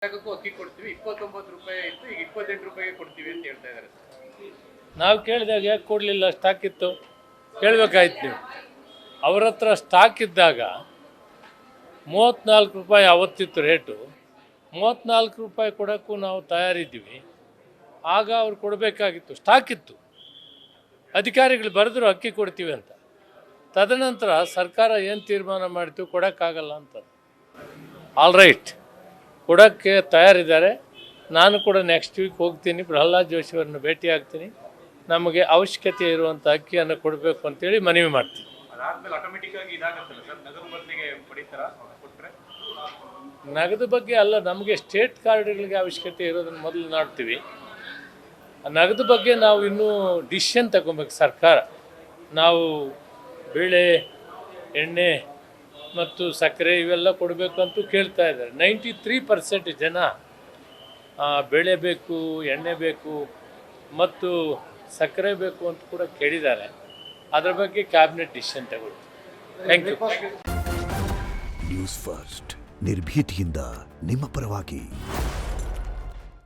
ಅಕ್ಕಿ ಕೊಡ್ತೀವಿ 29 ರೂಪಾಯಿ ಇತ್ತು, ಈಗ 28 ರೂಪಾಯಿಗೆ ಕೊಡ್ತೀವಿ ಅಂತ ಹೇಳ್ತಾ ಇದ್ದಾರೆ. ನಾವು ಕೇಳಿದಾಗ ಯಾಕೆ ಕೊಡಲಿಲ್ಲ, ಸ್ಟಾಕ್ ಇತ್ತು ಕೇಳಬೇಕಾಯ್ತು. ನೀವು ಅವ್ರ ಹತ್ರ ಸ್ಟಾಕ್ ಇದ್ದಾಗ 34 ರೂಪಾಯಿ ಅವತ್ತಿತ್ತು ರೇಟು, 34 ರೂಪಾಯಿ ಕೊಡೋಕ್ಕೂ ನಾವು ತಯಾರಿದ್ದೀವಿ. ಆಗ ಅವ್ರು ಕೊಡಬೇಕಾಗಿತ್ತು, ಸ್ಟಾಕ್ ಇತ್ತು. ಅಧಿಕಾರಿಗಳು ಬರೆದ್ರು ಅಕ್ಕಿ ಕೊಡ್ತೀವಿ ಅಂತ. ತದನಂತರ ಸರ್ಕಾರ ಏನು ತೀರ್ಮಾನ ಮಾಡಿತು, ಕೊಡೋಕ್ಕಾಗಲ್ಲ ಅಂತ. ಆಲ್ ರೈಟ್, ಕೊಡೋಕ್ಕೆ ತಯಾರಿದ್ದಾರೆ. ನಾನು ಕೂಡ ನೆಕ್ಸ್ಟ್ ವೀಕ್ ಹೋಗ್ತೀನಿ, ಪ್ರಹ್ಲಾದ್ ಜೋಶಿ ಅವರನ್ನು ಭೇಟಿ ಆಗ್ತೀನಿ. ನಮಗೆ ಅವಶ್ಯಕತೆ ಇರುವಂಥ ಅಕ್ಕಿಯನ್ನು ಕೊಡಬೇಕು ಅಂತೇಳಿ ಮನವಿ ಮಾಡ್ತೀನಿ. ಅದಾದ್ಮೇಲೆ ಆಟೋಮೆಟಿಕ್ ಆಗಿ ಇದಾಗುತ್ತಲ್ಲ ಸರ್, ನಗದು ಬದಲಿಗೆ ಪಡಿತಾರ ಕೊಟ್ಟರೆ? ನಗದು ಬಗ್ಗೆ ಅಲ್ಲ, ನಮಗೆ ಸ್ಟೇಟ್ ಕಾರ್ಡ್ಗಳಿಗೆ ಅವಶ್ಯಕತೆ ಇರೋದನ್ನು ಮೊದಲು ನೋಡ್ತೀವಿ. ನಗದು ಬಗ್ಗೆ ನಾವು ಇನ್ನೂ ಡಿಸಿಷನ್ ತಗೊಬೇಕು. ಸರ್ಕಾರ ನಾವು ಬೇಳೆ, ಎಣ್ಣೆ ಮತ್ತು ಸಕ್ಕರೆ ಇವೆಲ್ಲ ಕೊಡಬೇಕು ಅಂತೂ ಕೇಳ್ತಾ ಇದ್ದಾರೆ. 93% ಜನ ಬೇಳೆ ಬೇಕು, ಎಣ್ಣೆ ಬೇಕು ಮತ್ತು ಸಕ್ಕರೆ ಬೇಕು ಅಂತ ಕೂಡ ಕೇಳಿದ್ದಾರೆ. ಅದರ ಬಗ್ಗೆ ಕ್ಯಾಬಿನೆಟ್ ಡಿಸಿಷನ್ ತಗೊಳ್ತೀವಿ. Thank you. ನ್ಯೂಸ್ ಫಸ್ಟ್, ನಿರ್ಭೀತಿಯಿಂದ ನಿಮ್ಮ ಪರವಾಗಿ.